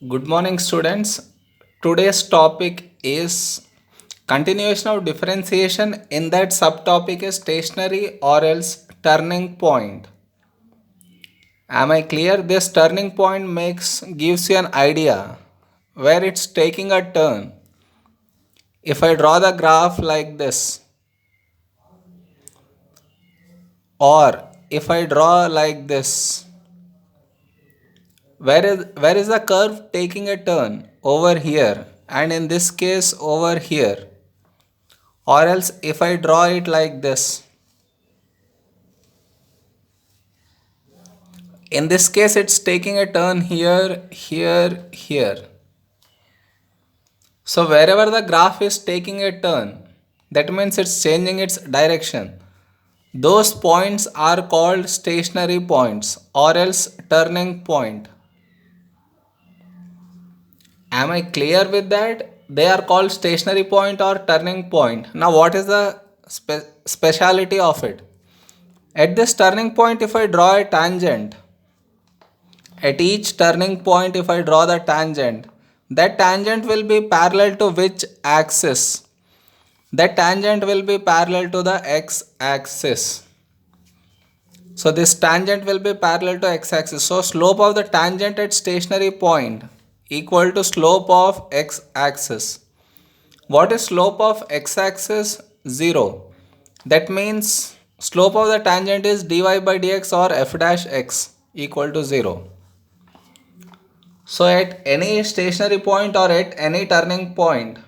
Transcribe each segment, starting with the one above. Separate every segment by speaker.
Speaker 1: Good morning, students. Today's topic is continuation of differentiation. In that subtopic is stationary or else turning point. Am I clear? This turning point gives you an idea where it's taking a turn. If I draw the graph like this, or if I draw like this, where is the curve taking a turn? Over here, and in this case over here. Or else if I draw it like this, in this case it's taking a turn here, here, here. So wherever the graph is taking a turn, that means it's changing its direction. Those points are called stationary points or else turning point. Am I clear with that? They are called stationary point or turning point. Now what is the speciality of it? At this turning point, if I draw a tangent, at each turning point, if I draw the tangent, that tangent will be parallel to which axis? That tangent will be parallel to the x-axis. So this tangent will be parallel to x-axis. So slope of the tangent at stationary point equal to slope of x-axis. What is slope of x-axis? 0. That means slope of the tangent is dy by dx or f dash x equal to 0. So at any stationary point or at any turning point,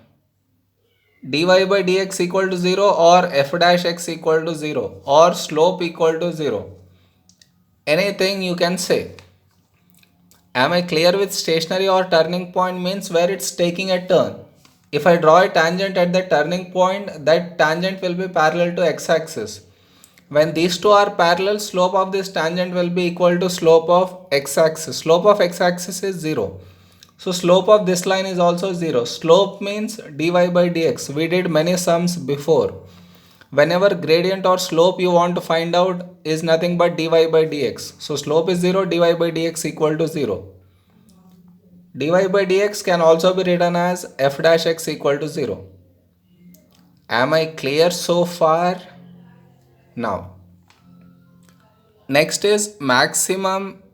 Speaker 1: dy by dx equal to 0 or f dash x equal to 0 or slope equal to 0. Anything you can say. Am I clear with stationary or turning point means where it's taking a turn? If I draw a tangent at the turning point, that tangent will be parallel to x-axis. When these two are parallel, slope of this tangent will be equal to slope of x-axis. Slope of x-axis is 0. So slope of this line is also 0. Slope means dy by dx. We did many sums before. Whenever gradient or slope you want to find out is nothing but dy by dx. So slope is 0, dy by dx equal to 0. dy by dx can also be written as f dash x equal to 0. Am I clear so far? Now, next is maximum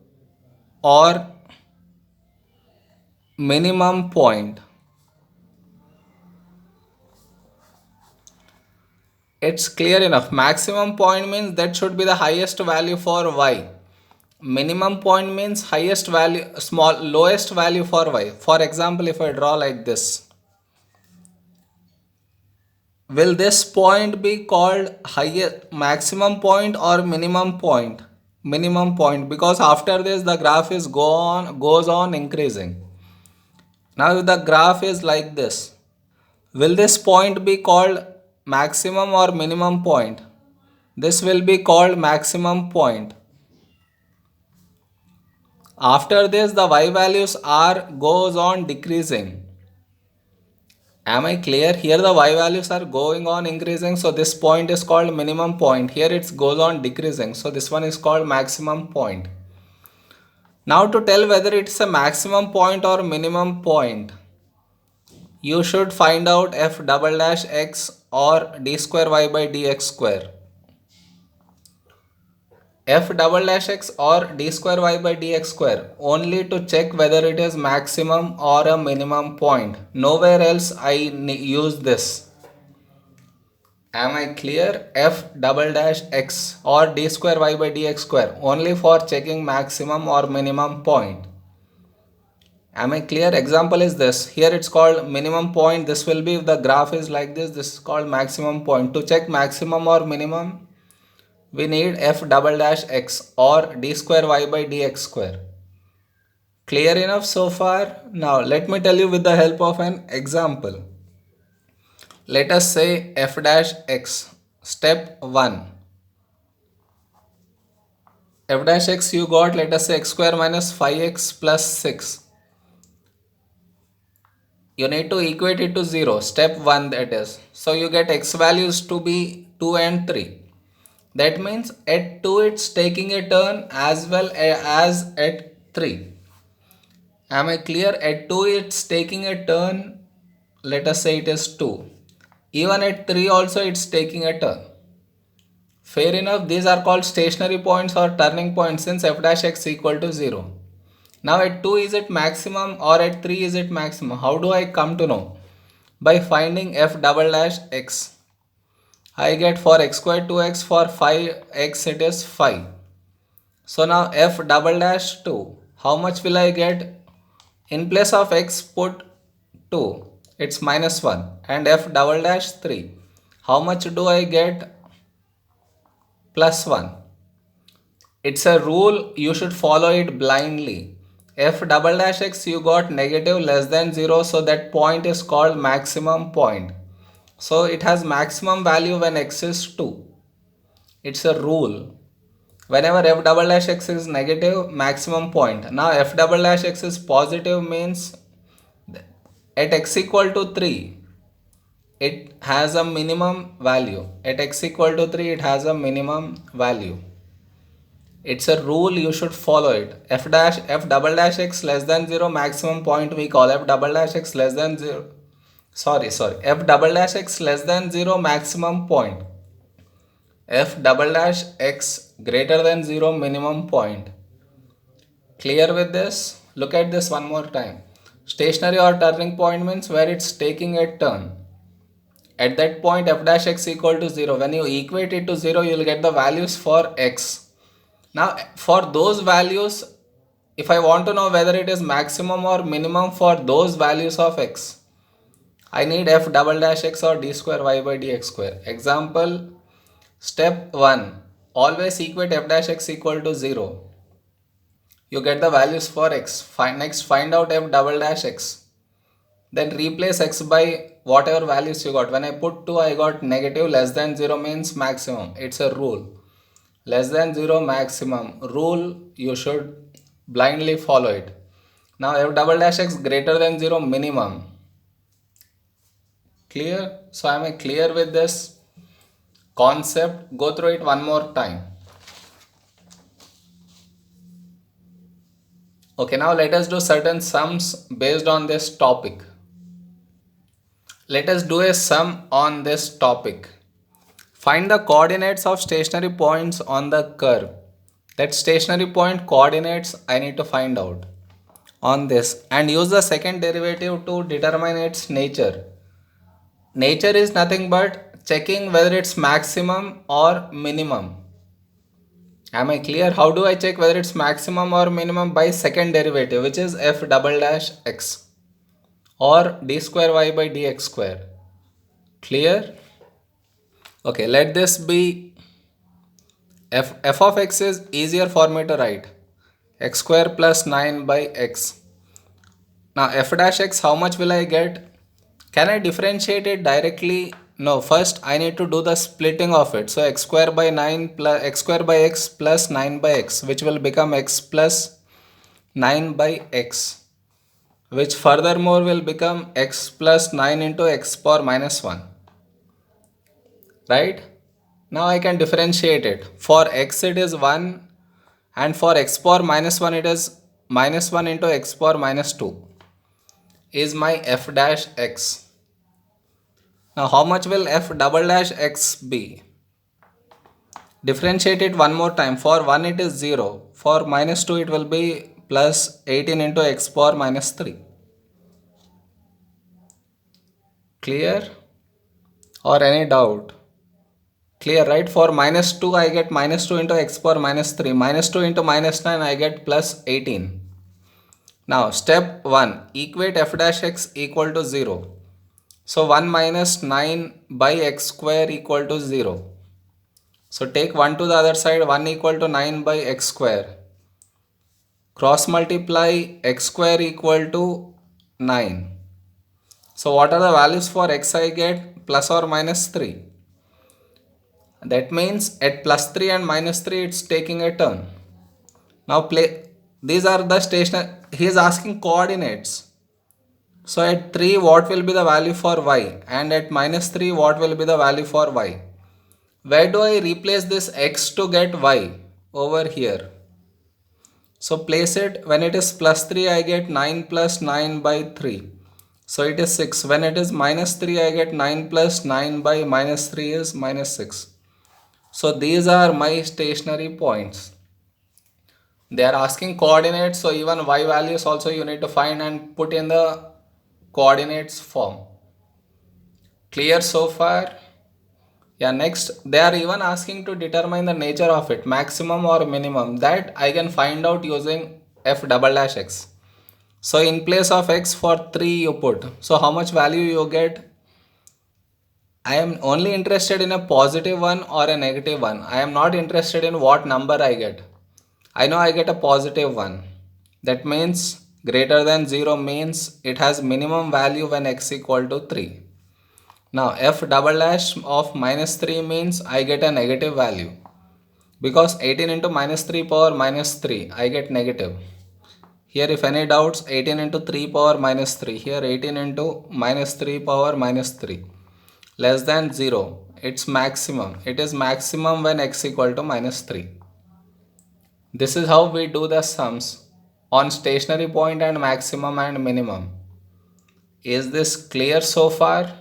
Speaker 1: or minimum point. It's clear enough. Maximum point means that should be the highest value for y. Minimum point means highest value, lowest value for y. For example, if I draw like this, will this point be called highest maximum point or minimum point? Minimum point, because after this the graph is goes on increasing. Now if the graph is like this, will this point be called maximum or minimum point? This will be called maximum point. After this the y values are goes on decreasing. Am I clear? Here the y values are going on increasing, so this point is called minimum point. Here it goes on decreasing, so this one is called maximum point. Now to tell whether it's a maximum point or minimum point, you should find out f double dash x or d square y by dx square. F double dash x or d square y by dx square only to check whether it is maximum or a minimum point. Nowhere else I use this. Am I clear? F double dash x or d square y by dx square only for checking maximum or minimum point. Am I clear? Example is this. Here it's called minimum point. This will be if the graph is like this. This is called maximum point. To check maximum or minimum, we need f double dash x or d square y by dx square. Clear enough so far? Now let me tell you with the help of an example. Let us say f dash x. Step 1. F dash x you got, let us say x square minus 5x plus 6. You need to equate it to 0. Step 1 that is. So you get x values to be 2 and 3. That means at 2 it's taking a turn as well as at 3. Am I clear? At 2 it's taking a turn. Let us say it is 2. Even at 3 also it's taking a turn. Fair enough, these are called stationary points or turning points since f dash x equal to 0. Now at 2 is it maximum or at 3 is it maximum? How do I come to know? By finding f double dash x. I get for x square 2x, for 5x it is 5. So now f double dash 2. How much will I get? In place of x put 2. It's minus 1. And f double dash 3. How much do I get? Plus 1. It's a rule, you should follow it blindly. F double dash x you got negative less than 0, so that point is called maximum point. So it has maximum value when x is 2. It's a rule. Whenever f double dash x is negative, maximum point. Now f double dash x is positive means at x equal to 3, it has a minimum value. At x equal to 3, it has a minimum value. It's a rule, you should follow it. F double dash x less than 0 maximum point we call f double dash x less than 0. F double dash x less than 0 maximum point. F double dash x greater than 0 minimum point. Clear with this? Look at this one more time. Stationary or turning point means where it's taking a turn. At that point f dash x equal to 0. When you equate it to 0, you will get the values for x. Now for those values, if I want to know whether it is maximum or minimum for those values of x, I need f double dash x or d square y by dx square. Example, step 1. Always equate f dash x equal to 0. You get the values for x. Next find out f double dash x. Then replace x by whatever values you got. When I put 2, I got negative less than 0 means maximum. It's a rule. Less than 0 maximum. Rule, you should blindly follow it. Now f double dash x greater than 0 minimum. Clear? So am I clear with this concept? Go through it one more time. Okay, now let us do certain sums based on this topic. Let us do a sum on this topic. Find the coordinates of stationary points on the curve. That stationary point coordinates I need to find out on this, and use the second derivative to determine its nature. Nature is nothing but checking whether it's maximum or minimum. Am I clear? How do I check whether it's maximum or minimum? By second derivative, which is f double dash x or d square y by dx square. Clear? Okay, let this be f of x is easier for me to write. X square plus 9 by x. Now f dash x, how much will I get? Can I differentiate it directly? No, first I need to do the splitting of it. So x square by 9 plus x square by x plus 9 by x, which will become x plus 9 by x, which furthermore will become x plus 9 into x power minus 1. Right? Now I can differentiate it. For x it is 1 and for x power minus 1 it is minus 1 into x power minus 2 is my f dash x. Now how much will f double dash x be? Differentiate it one more time. For 1 it is 0. For minus 2 it will be plus 18 into x power minus 3. Clear? Or any doubt? Clear, right? For minus 2 I get minus 2 into x power minus 3. Minus 2 into minus 9 I get plus 18. Now step 1. Equate f dash x equal to 0. So 1 minus 9 by x square equal to 0. So take 1 to the other side. 1 equal to 9 by x square. Cross multiply x square equal to 9. So what are the values for x I get? Plus or minus 3. That means at plus 3 and minus 3 it's taking a turn. Now these are the stationary. He is asking coordinates. So at 3 what will be the value for y, and at minus 3 what will be the value for y. Where do I replace this x to get y? Over here. So place it, when it is plus 3 I get 9 plus 9 by 3. So it is 6. When it is minus 3 I get 9 plus 9 by minus 3 is minus 6. So these are my stationary points. They are asking coordinates, so even y values also you need to find and put in the coordinates form. Clear so far? Yeah, next they are even asking to determine the nature of it, maximum or minimum. That I can find out using f double dash x. So in place of x for 3 you put. So how much value you get? I am only interested in a positive one or a negative one. I am not interested in what number I get. I know I get a positive one. That means greater than 0 means it has minimum value when x equal to 3. Now f double dash of minus 3 means I get a negative value. Because 18 into minus 3 power minus 3, I get negative. Here if any doubts, 18 into 3 power minus 3. Here 18 into minus 3 power minus 3. Less than 0. It's maximum. It is maximum when x equal to minus 3. This is how we do the sums on stationary point and maximum and minimum. Is this clear so far?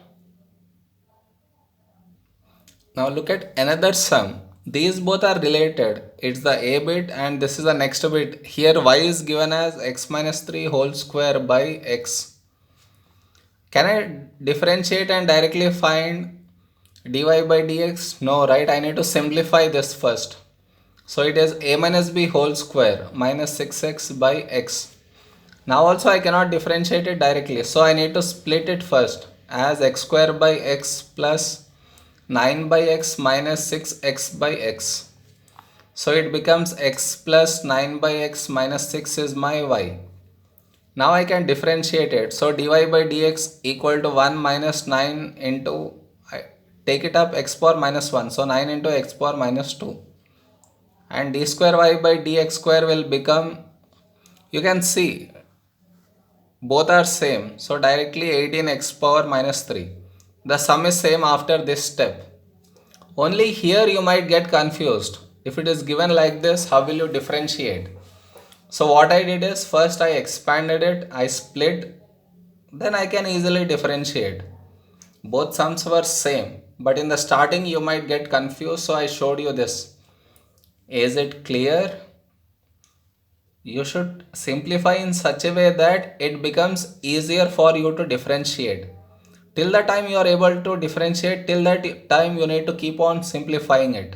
Speaker 1: Now look at another sum. These both are related. It's the a bit and this is the next bit. Here y is given as x minus 3 whole square by x. Can I differentiate and directly find dy by dx? No, right? I need to simplify this first. So it is a minus b whole square minus 6x by x. Now also I cannot differentiate it directly. So I need to split it first as x square by x plus 9 by x minus 6x by x. So it becomes x plus 9 by x minus 6 is my y. Now I can differentiate it. So dy by dx equal to 1 minus 9 into, I take it up, x power minus 1. So 9 into x power minus 2. And d square y by dx square will become, you can see both are same. So directly 18x power minus 3. The sum is same after this step. Only here you might get confused. If it is given like this, how will you differentiate? So what I did is first I expanded it, I split, then I can easily differentiate. Both sums were same, but in the starting you might get confused, so I showed you this. Is it clear? You should simplify in such a way that it becomes easier for you to differentiate. Till the time you are able to differentiate, till that time you need to keep on simplifying it.